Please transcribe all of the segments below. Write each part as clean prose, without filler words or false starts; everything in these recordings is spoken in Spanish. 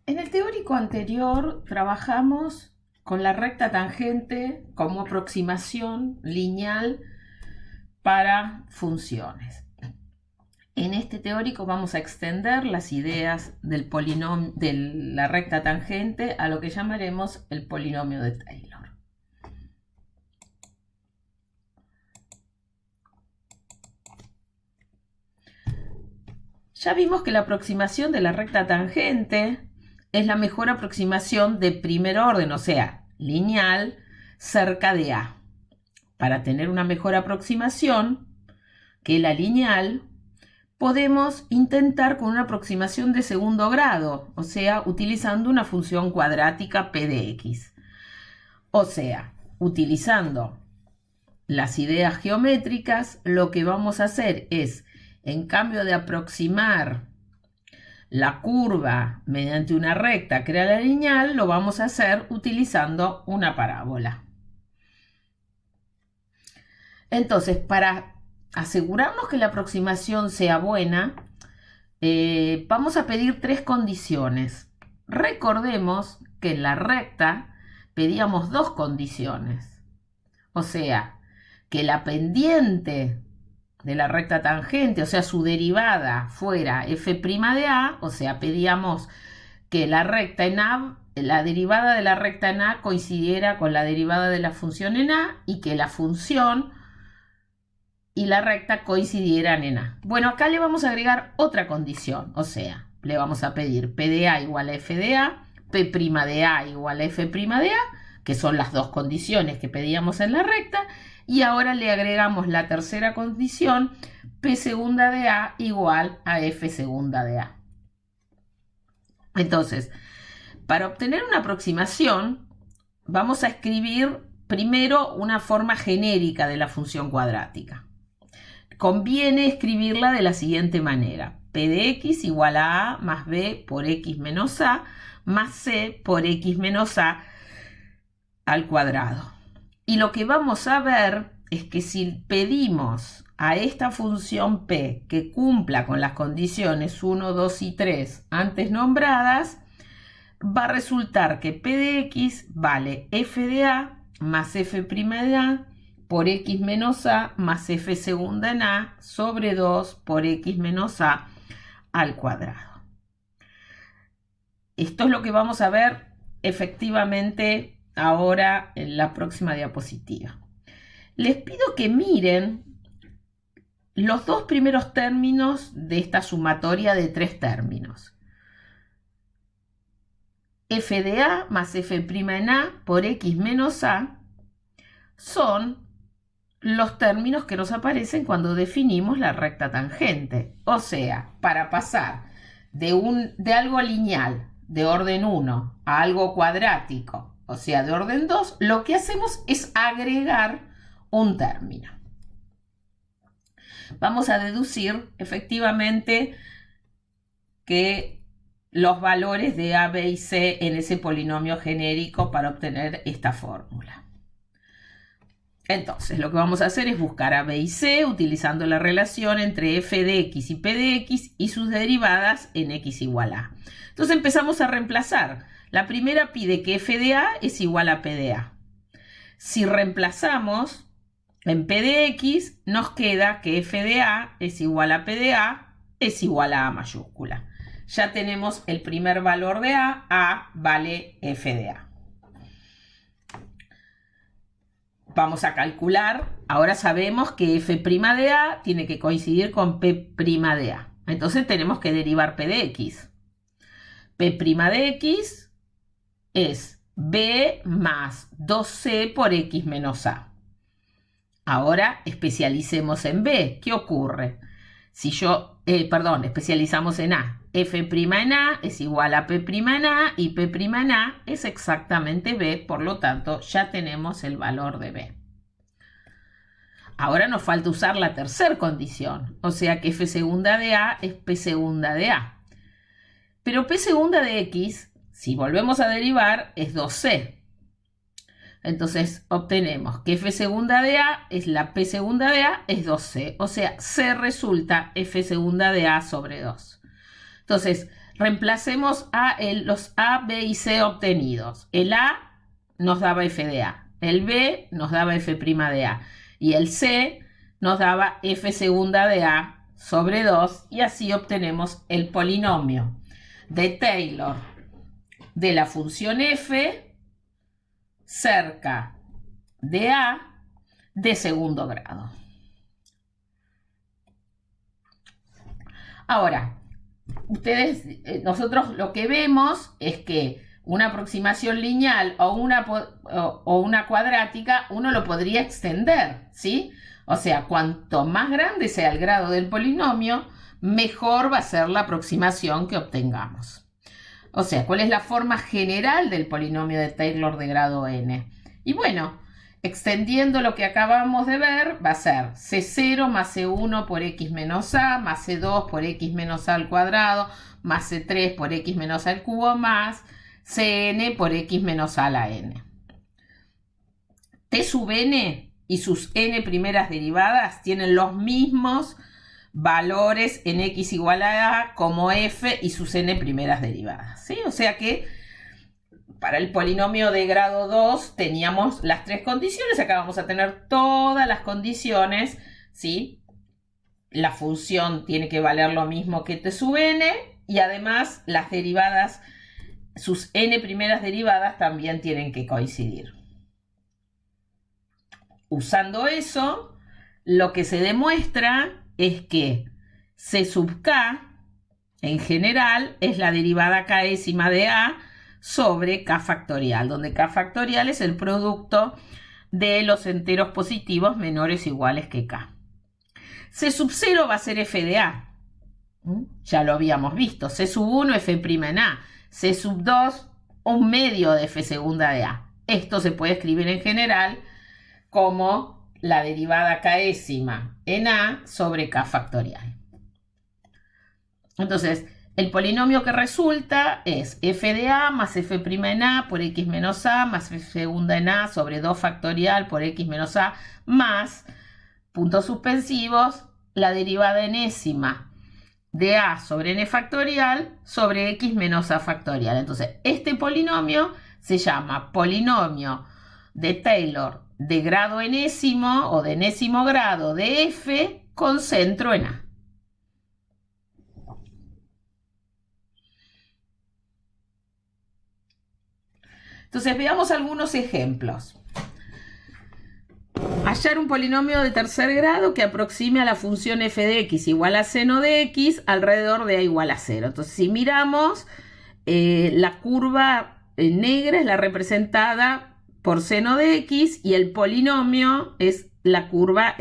En el teórico anterior trabajamos con la recta tangente como aproximación lineal para funciones. En este teórico vamos a extender las ideas del polinomio, de la recta tangente a lo que llamaremos el polinomio de Taylor. Ya vimos que la aproximación de la recta tangente es la mejor aproximación de primer orden, o sea, lineal, cerca de A. Para tener una mejor aproximación que la lineal, podemos intentar con una aproximación de segundo grado, o sea, utilizando una función cuadrática p de x. O sea, utilizando las ideas geométricas, lo que vamos a hacer es, en cambio de aproximar la curva mediante una recta que era la lineal, lo vamos a hacer utilizando una parábola. Entonces, para asegurarnos que la aproximación sea buena, vamos a pedir tres condiciones. Recordemos que en la recta pedíamos dos condiciones. O sea, que la pendiente de la recta tangente, o sea, su derivada fuera f' de A, o sea, pedíamos que la recta en A, la derivada de la recta en A coincidiera con la derivada de la función en A y que la función y la recta coincidieran en A. Bueno, acá le vamos a agregar otra condición, o sea, le vamos a pedir P de A igual a F de A, P' de A igual a F' de A, que son las dos condiciones que pedíamos en la recta, y ahora le agregamos la tercera condición, P segunda de A igual a F segunda de A. Entonces, para obtener una aproximación, vamos a escribir primero una forma genérica de la función cuadrática. Conviene escribirla de la siguiente manera. P de x igual a más b por x menos a más c por x menos a al cuadrado. Y lo que vamos a ver es que si pedimos a esta función p que cumpla con las condiciones 1, 2 y 3 antes nombradas, va a resultar que p de x vale f de a más f' de a por x menos a más f segunda en a sobre 2 por x menos a al cuadrado. Esto es lo que vamos a ver efectivamente ahora en la próxima diapositiva. Les pido que miren los dos primeros términos de esta sumatoria de tres términos. F de a más f' en a por x menos a son los términos que nos aparecen cuando definimos la recta tangente. O sea, para pasar de algo lineal, de orden 1, a algo cuadrático, o sea, de orden 2, lo que hacemos es agregar un término. Vamos a deducir efectivamente que los valores de a, b y c en ese polinomio genérico para obtener esta fórmula. Entonces, lo que vamos a hacer es buscar a, b y c utilizando la relación entre f de x y p de x y sus derivadas en x igual a. Entonces empezamos a reemplazar. La primera pide que f de a es igual a p de a. Si reemplazamos en p de x, nos queda que f de a es igual a p de a es igual a mayúscula. Ya tenemos el primer valor de a vale f de a. Vamos a calcular, ahora sabemos que f' de a tiene que coincidir con p' de a. Entonces tenemos que derivar p de x. P' de x es b más 2c por x menos a. Ahora especialicemos en b. ¿Qué ocurre? Si especializamos en a. F' en a es igual a P' en a y P' en a es exactamente b, por lo tanto ya tenemos el valor de b. Ahora nos falta usar la tercera condición, o sea que F segunda de a es P segunda de a. Pero P segunda de x, si volvemos a derivar, es 2c. Entonces obtenemos que f segunda de a es la p segunda de a es 2c. O sea, c resulta f segunda de a sobre 2. Entonces, Reemplacemos los A, B y C obtenidos. El A nos daba f de A, el B nos daba f' de A y el C nos daba f segunda de A sobre 2, y así obtenemos el polinomio de Taylor de la función f cerca de A de segundo grado. Ahora, nosotros lo que vemos es que una aproximación lineal o una cuadrática uno lo podría extender, ¿sí? O sea, cuanto más grande sea el grado del polinomio, mejor va a ser la aproximación que obtengamos. O sea, ¿cuál es la forma general del polinomio de Taylor de grado n? Y bueno, extendiendo lo que acabamos de ver, va a ser C0 más C1 por x menos a, más C2 por x menos a al cuadrado, más C3 por x menos a al cubo, más Cn por x menos a la n. T sub n y sus n primeras derivadas tienen los mismos valores en x igual a a como f y sus n primeras derivadas, ¿sí? O sea que para el polinomio de grado 2 teníamos las tres condiciones, acá vamos a tener todas las condiciones, ¿sí? La función tiene que valer lo mismo que t sub n y además las derivadas, sus n primeras derivadas también tienen que coincidir. Usando eso, lo que se demuestra es que C sub k en general es la derivada késima de a sobre k factorial, donde k factorial es el producto de los enteros positivos menores o iguales que k. C sub 0 va a ser f de a. Ya lo habíamos visto. C sub 1 f' en a. C sub 2 un medio de f segunda de a. Esto se puede escribir en general como la derivada késima en a sobre k factorial. Entonces, el polinomio que resulta es f de a más f' en a por x menos a más f segunda en a sobre 2 factorial por x menos a más, puntos suspensivos, la derivada enésima de a sobre n factorial sobre x menos a factorial. Entonces, este polinomio se llama polinomio de Taylor de grado enésimo o de enésimo grado de f con centro en a. Entonces veamos algunos ejemplos. Hallar un polinomio de tercer grado que aproxime a la función f de x igual a seno de x alrededor de a igual a 0. Entonces si miramos, la curva negra es la representada por seno de x y el polinomio es la curva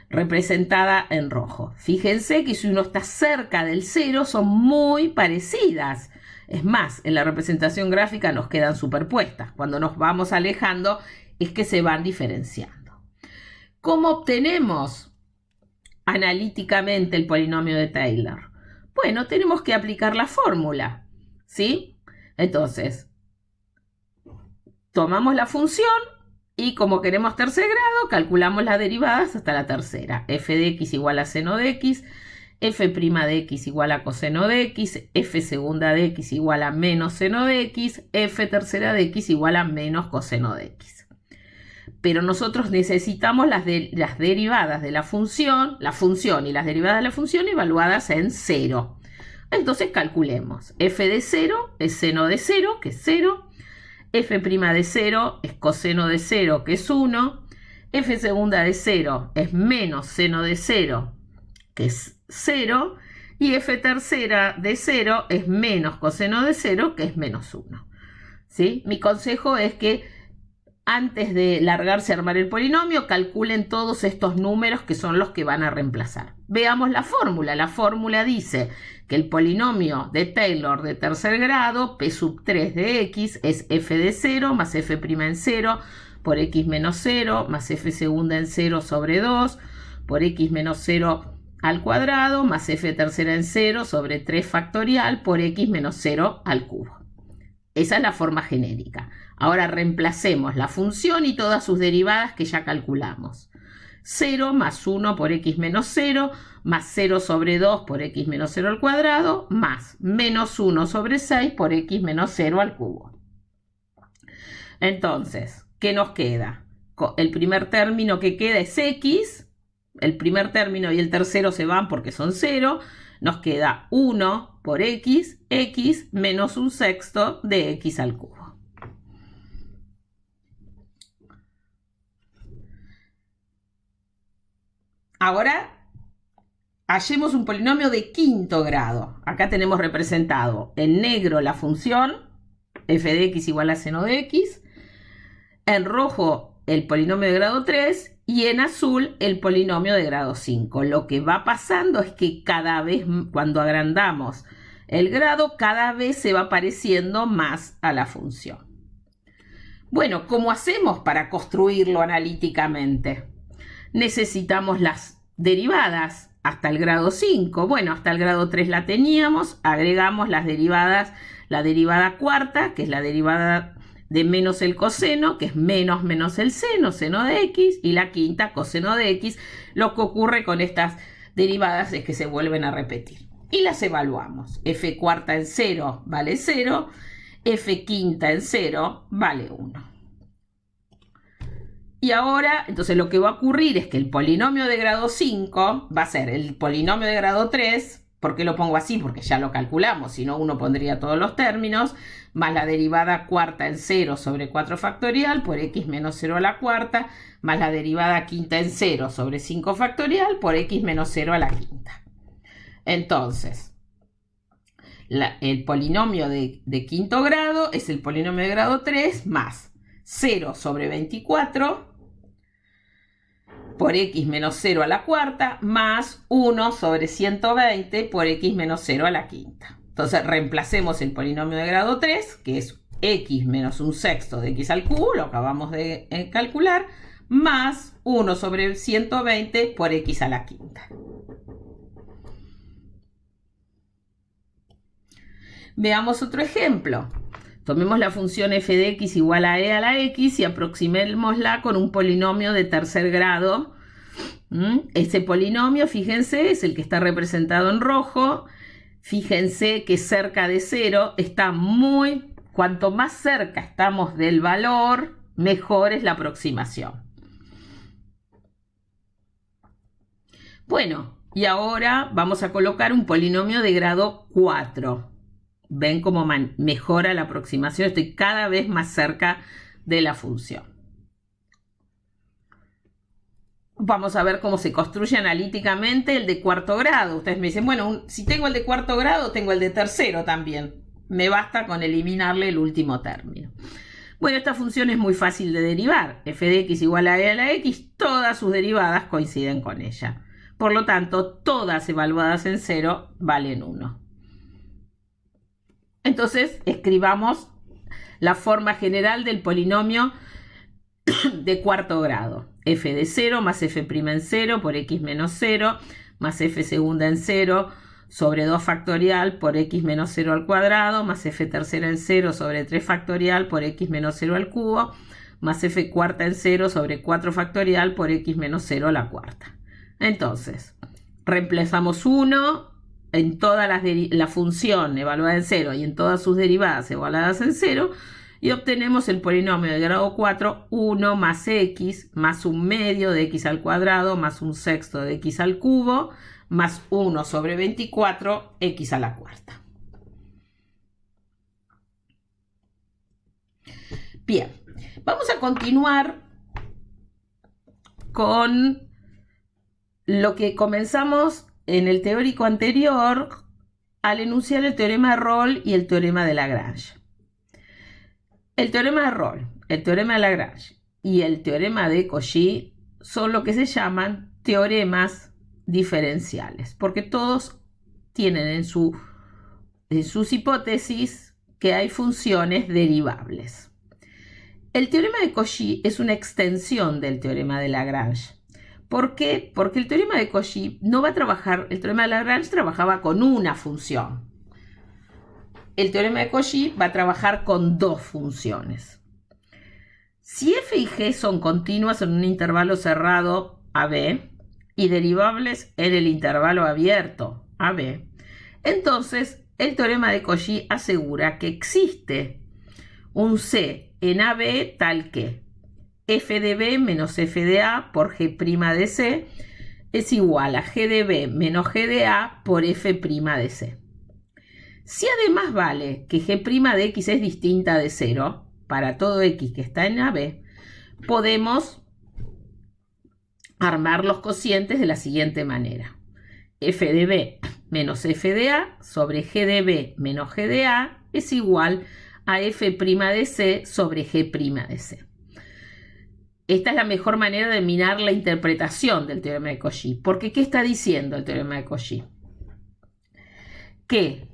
representada en rojo. Fíjense que si uno está cerca del 0 son muy parecidas. Es más, en la representación gráfica nos quedan superpuestas. Cuando nos vamos alejando es que se van diferenciando. ¿Cómo obtenemos analíticamente el polinomio de Taylor? Bueno, tenemos que aplicar la fórmula, ¿sí? Entonces, tomamos la función y como queremos tercer grado, calculamos las derivadas hasta la tercera. F de x igual a seno de x, f' de x igual a coseno de x, f segunda de x igual a menos seno de x, f tercera de x igual a menos coseno de x. Pero nosotros necesitamos las derivadas de la función y las derivadas de la función evaluadas en 0. Entonces calculemos. F de 0 es seno de 0, que es 0. F' de 0 es coseno de 0, que es 1. F segunda de 0 es menos seno de 0, que es 0, y f tercera de 0 es menos coseno de 0, que es menos 1. ¿Sí? Mi consejo es que antes de largarse a armar el polinomio, calculen todos estos números que son los que van a reemplazar. Veamos la fórmula. La fórmula dice que el polinomio de Taylor de tercer grado, p sub 3 de x, es f de 0 más f' en 0 por x menos 0 más f segunda en 0 sobre 2 por x menos 0 al cuadrado más f tercera en 0 sobre 3 factorial por x menos 0 al cubo. Esa es la forma genérica. Ahora reemplacemos la función y todas sus derivadas que ya calculamos. 0 más 1 por x menos 0, más 0 sobre 2 por x menos 0 al cuadrado, más menos 1 sobre 6 por x menos 0 al cubo. Entonces, ¿qué nos queda? El primer término que queda es x, el primer término y el tercero se van porque son 0, nos queda 1 por x menos un sexto de x al cubo. Ahora, hallemos un polinomio de quinto grado. Acá tenemos representado en negro la función f de x igual a seno de x, en rojo el polinomio de grado 3 y en azul el polinomio de grado 5. Lo que va pasando es que cada vez, cuando agrandamos el grado, cada vez se va pareciendo más a la función. Bueno, ¿cómo hacemos para construirlo analíticamente? Necesitamos las derivadas hasta el grado 5. Bueno, hasta el grado 3 la teníamos, agregamos las derivadas, la derivada cuarta, que es la derivada de menos el coseno, que es menos menos el seno, seno de x, y la quinta, coseno de x. Lo que ocurre con estas derivadas es que se vuelven a repetir. Y las evaluamos. F cuarta en 0 vale 0, f quinta en 0 vale 1. Y ahora, entonces lo que va a ocurrir es que el polinomio de grado 5 va a ser el polinomio de grado 3, ¿por qué lo pongo así? Porque ya lo calculamos, si no uno pondría todos los términos, más la derivada cuarta en 0 sobre 4 factorial por x menos 0 a la cuarta, más la derivada quinta en 0 sobre 5 factorial por x menos 0 a la quinta. Entonces, el polinomio de quinto grado es el polinomio de grado 3 más 0 sobre 24 por x menos 0 a la cuarta, más 1 sobre 120 por x menos 0 a la quinta. Entonces reemplacemos el polinomio de grado 3, que es x menos un sexto de x al cubo, lo acabamos de calcular, más 1 sobre 120 por x a la quinta. Veamos otro ejemplo. Tomemos la función f de x igual a e a la x y aproximémosla con un polinomio de tercer grado. Este polinomio, fíjense, es el que está representado en rojo. Fíjense que cerca de 0 está cuanto más cerca estamos del valor, mejor es la aproximación. Bueno, y ahora vamos a colocar un polinomio de grado 4. ¿Ven cómo mejora la aproximación? Estoy cada vez más cerca de la función. Vamos a ver cómo se construye analíticamente el de cuarto grado. Ustedes me dicen, bueno, si tengo el de cuarto grado, tengo el de tercero también. Me basta con eliminarle el último término. Bueno, esta función es muy fácil de derivar. F de x igual a e a la x, todas sus derivadas coinciden con ella. Por lo tanto, todas evaluadas en 0 valen 1. Entonces, escribamos la forma general del polinomio de cuarto grado. F de 0 más f' en 0 por x menos 0 más f segunda en 0 sobre 2 factorial por x menos 0 al cuadrado más f tercera en 0 sobre 3 factorial por x menos 0 al cubo más f cuarta en 0 sobre 4 factorial por x menos 0 a la cuarta. Entonces, reemplazamos 1 en toda la función evaluada en 0 y en todas sus derivadas evaluadas en 0 y obtenemos el polinomio de grado 4, 1 más x más un medio de x al cuadrado más un sexto de x al cubo más 1 sobre 24 x a la cuarta. Bien, vamos a continuar con lo que comenzamos en el teórico anterior al enunciar el teorema de Rolle y el teorema de Lagrange. El teorema de Rolle, el teorema de Lagrange y el teorema de Cauchy son lo que se llaman teoremas diferenciales, porque todos tienen en sus hipótesis que hay funciones derivables. El teorema de Cauchy es una extensión del teorema de Lagrange. ¿Por qué? Porque el teorema de Cauchy no va a trabajar, el teorema de Lagrange trabajaba con una función. El teorema de Cauchy va a trabajar con dos funciones. Si f y g son continuas en un intervalo cerrado AB y derivables en el intervalo abierto AB, entonces el teorema de Cauchy asegura que existe un C en AB tal que f de B menos f de A por G' de C es igual a G de B menos G de A por f' de C. Si además vale que G' de X es distinta de 0 para todo X que está en AB, podemos armar los cocientes de la siguiente manera. F de B menos f de A sobre G de B menos G de A es igual a f' de C sobre G' de C. Esta es la mejor manera de mirar la interpretación del teorema de Cauchy. Porque, ¿qué está diciendo el teorema de Cauchy? Que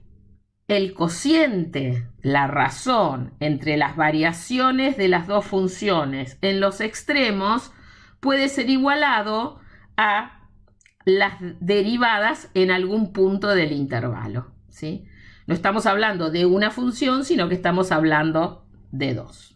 el cociente, la razón entre las variaciones de las dos funciones en los extremos puede ser igualado a las derivadas en algún punto del intervalo, ¿sí? No estamos hablando de una función, sino que estamos hablando de dos.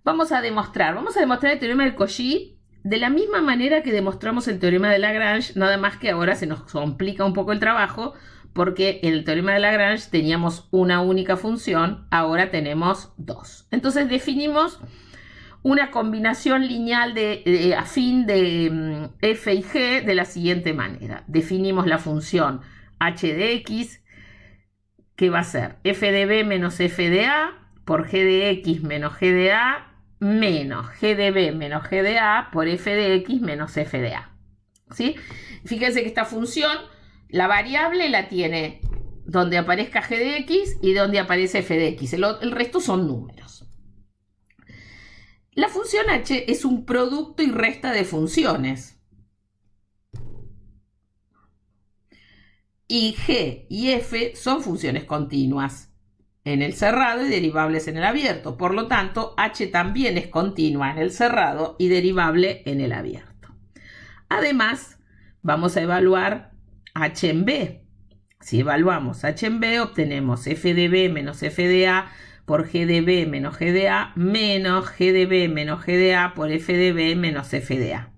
Vamos a demostrar el teorema de Cauchy de la misma manera que demostramos el teorema de Lagrange, nada más que ahora se nos complica un poco el trabajo, porque en el teorema de Lagrange teníamos una única función, ahora tenemos dos. Entonces definimos una combinación lineal afín de f y g de la siguiente manera. Definimos la función h de x, que va a ser f de b menos f de a por g de x menos g de a menos g de b menos g de a por f de x menos f de a. ¿Sí? Fíjense que esta función, la variable la tiene donde aparezca g de x y donde aparece f de x. El resto son números. La función h es un producto y resta de funciones. Y g y f son funciones continuas en el cerrado y derivables en el abierto. Por lo tanto, h también es continua en el cerrado y derivable en el abierto. Además, vamos a evaluar h en b. Si evaluamos h en b, obtenemos f de b menos f de a por g de b menos g de a menos g de b menos g de a por f de b menos f de a.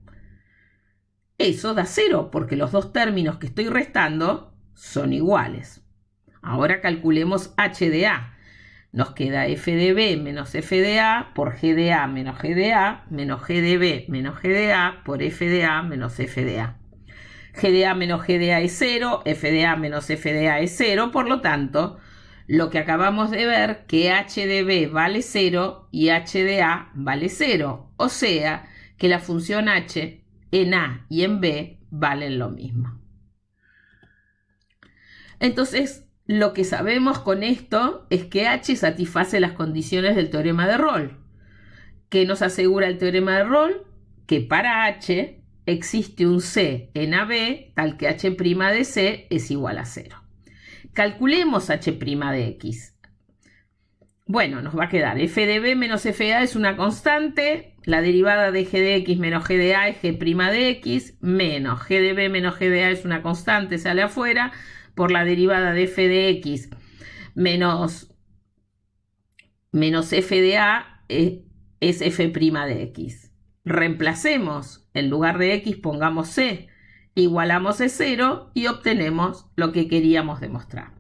Eso da 0 porque los dos términos que estoy restando son iguales. Ahora calculemos h de a. Nos queda f de b menos f de a por g de a menos g de a menos g de b menos g de a por f de a menos f de a. G de a menos g de a es 0, f de a menos f de a es 0, por lo tanto, lo que acabamos de ver que h de b vale 0 y h de a vale 0. O sea, que la función h en a y en b valen lo mismo. Entonces, lo que sabemos con esto es que h satisface las condiciones del teorema de Rolle. ¿Qué nos asegura el teorema de Rolle? Que para h existe un c en AB tal que h' de c es igual a 0. Calculemos h' de x. Bueno, nos va a quedar f de b menos f de a es una constante, la derivada de g de x menos g de a es g' de x, menos g de b menos g de a es una constante, sale afuera, por la derivada de f de x menos f de a es f' de x. Reemplacemos, en lugar de x pongamos c, igualamos es 0 y obtenemos lo que queríamos demostrar.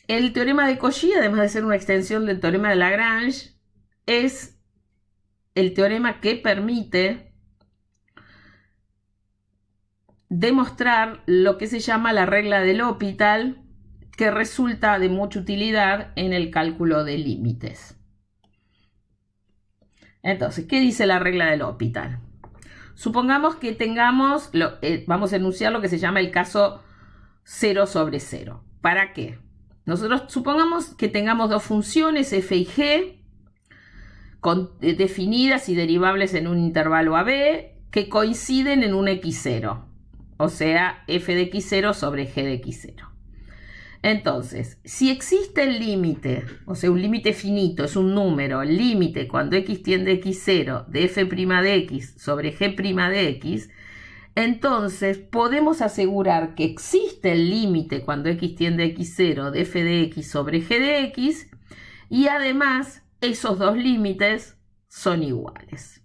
El teorema de Cauchy, además de ser una extensión del teorema de Lagrange, es el teorema que permite demostrar lo que se llama la regla de L'Hopital, que resulta de mucha utilidad en el cálculo de límites. Entonces, ¿qué dice la regla de L'Hopital? Supongamos que tengamos, vamos a enunciar lo que se llama el caso 0 sobre 0. ¿Para qué? Nosotros supongamos que tengamos dos funciones f y g definidas y derivables en un intervalo AB que coinciden en un x0, o sea, f de x0 sobre g de x0. Entonces, si existe el límite, o sea, un límite finito, es un número, el límite cuando x tiende a x0 de f' de x sobre g' de x, entonces podemos asegurar que existe el límite cuando x tiende a x0 de f de x sobre g de x, y además esos dos límites son iguales.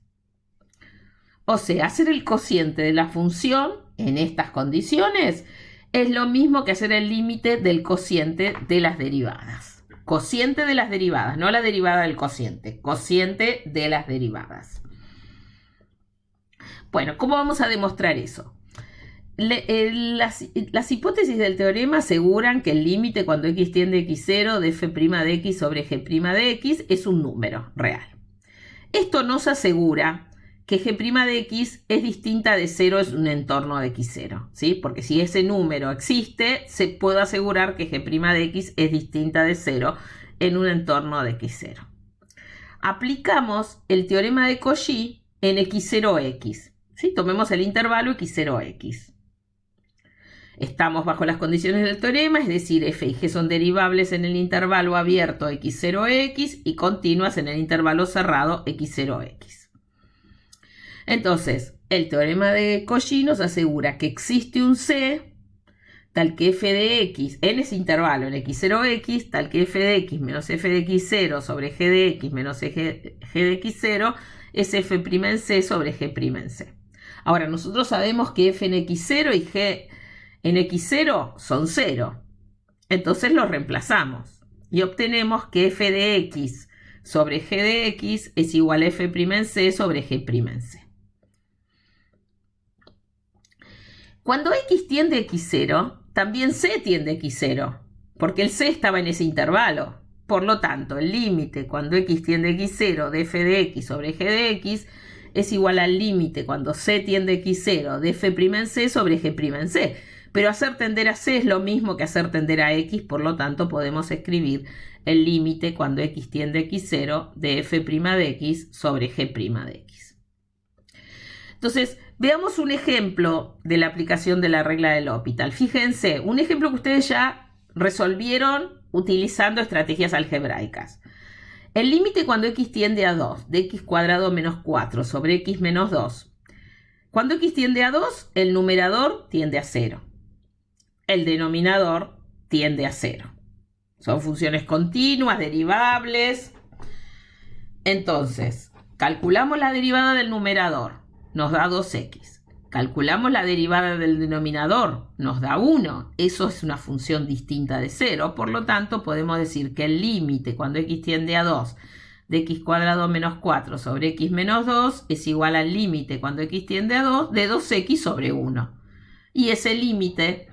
O sea, hacer el cociente de la función en estas condiciones es lo mismo que hacer el límite del cociente de las derivadas. Cociente de las derivadas, no la derivada del cociente, cociente de las derivadas. Bueno, ¿cómo vamos a demostrar eso? Las hipótesis del teorema aseguran que el límite cuando x tiende a x0 de f' de x sobre g' de x es un número real. Esto nos asegura que g' de x es distinta de 0 en un entorno de x0, ¿sí? Porque si ese número existe, se puede asegurar que g' de x es distinta de 0 en un entorno de x0. Aplicamos el teorema de Cauchy en x0x, ¿sí? Tomemos el intervalo x0x. Estamos bajo las condiciones del teorema, es decir, f y g son derivables en el intervalo abierto x0x y continuas en el intervalo cerrado x0x. Entonces, el teorema de Cauchy nos asegura que existe un c tal que f de x en ese intervalo, en x0x, tal que f de x menos f de x0 sobre g de x menos g de x0 es f' en c sobre g' en c. Ahora, nosotros sabemos que f en x0 y g en x0 son 0. Entonces los reemplazamos y obtenemos que f de x sobre g de x es igual a f' en c sobre g' en c. Cuando x tiende a x0, también c tiende a x0, porque el c estaba en ese intervalo. Por lo tanto, el límite cuando x tiende a x0 de f de x sobre g de x es igual al límite cuando c tiende a x0 de f' en c sobre g' en c. Pero hacer tender a c es lo mismo que hacer tender a x, por lo tanto podemos escribir el límite cuando x tiende a x0 de f' de x sobre g' de x. Entonces, veamos un ejemplo de la aplicación de la regla de L'Hopital. Fíjense, un ejemplo que ustedes ya resolvieron utilizando estrategias algebraicas. El límite cuando x tiende a 2 de x cuadrado menos 4 sobre x menos 2. Cuando x tiende a 2, el numerador tiende a 0. El denominador tiende a 0. Son funciones continuas, derivables. Entonces, calculamos la derivada del numerador, nos da 2x. Calculamos la derivada del denominador, nos da 1. Eso es una función distinta de 0. Por lo tanto, podemos decir que el límite cuando x tiende a 2 de x cuadrado menos 4 sobre x menos 2 es igual al límite cuando x tiende a 2 de 2x sobre 1. Y ese límite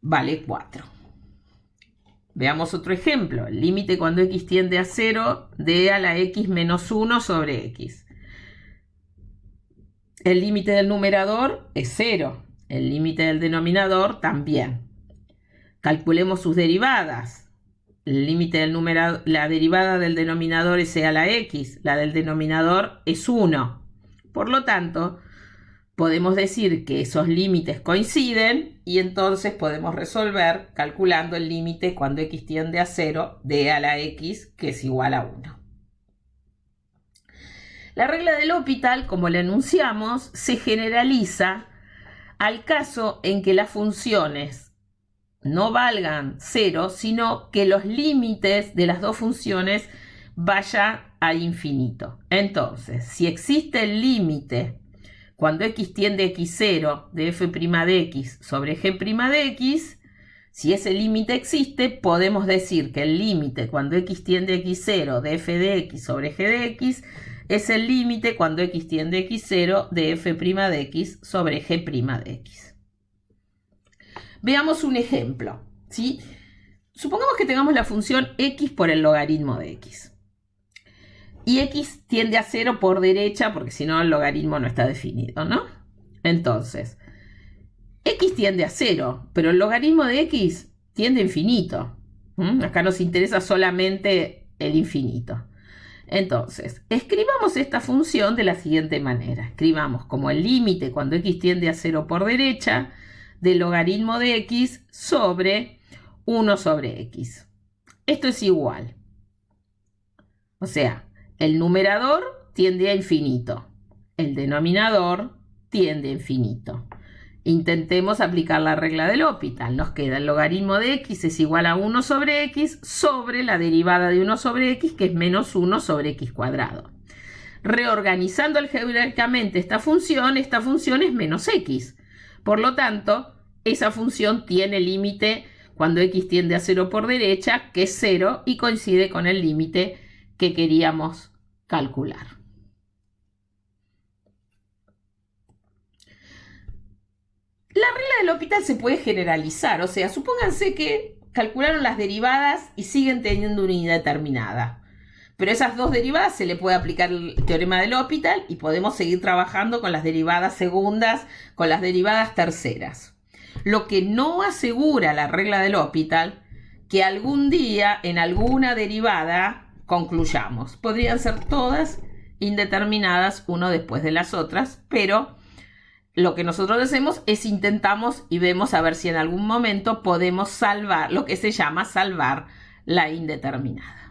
vale 4. Veamos otro ejemplo. El límite cuando x tiende a 0 de a la x menos 1 sobre x. El límite del numerador es 0. El límite del denominador también. Calculemos sus derivadas. El límite del numerador, la derivada del denominador es e a la x. La del denominador es 1. Por lo tanto, podemos decir que esos límites coinciden y entonces podemos resolver calculando el límite cuando x tiende a 0 de e a la x, que es igual a 1. La regla de L'Hopital, como la enunciamos, se generaliza al caso en que las funciones no valgan 0, sino que los límites de las dos funciones vayan a infinito. Entonces, si existe el límite cuando x tiende a x0 de f' de x sobre g' de x, si ese límite existe, podemos decir que el límite cuando x tiende a x0 de f de x sobre g de x es el límite cuando x tiende a x0 de f' de x sobre g' de x. Veamos un ejemplo, ¿sí? Supongamos que tengamos la función x por el logaritmo de x. Y x tiende a 0 por derecha, porque si no el logaritmo no está definido, ¿no? Entonces, x tiende a 0, pero el logaritmo de x tiende a infinito. Acá nos interesa solamente el infinito. Entonces, escribamos esta función de la siguiente manera. Escribamos como el límite cuando x tiende a 0 por derecha del logaritmo de x sobre 1 sobre x. Esto es igual. O sea, el numerador tiende a infinito. El denominador tiende a infinito. Intentemos aplicar la regla del L'Hopital. Nos queda el logaritmo de x es igual a 1 sobre x sobre la derivada de 1 sobre x, que es menos 1 sobre x cuadrado. Reorganizando algebraicamente esta función es menos x. Por lo tanto, esa función tiene límite cuando x tiende a 0 por derecha, que es 0, y coincide con el límite que queríamos calcular. La regla del L'Hopital se puede generalizar, o sea, supónganse que calcularon las derivadas y siguen teniendo una indeterminada. Pero esas dos derivadas se le puede aplicar el teorema del L'Hopital y podemos seguir trabajando con las derivadas segundas, con las derivadas terceras. Lo que no asegura la regla del L'Hopital, que algún día en alguna derivada concluyamos. Podrían ser todas indeterminadas uno después de las otras, pero lo que nosotros hacemos es intentamos y vemos a ver si en algún momento podemos salvar, lo que se llama salvar la indeterminada.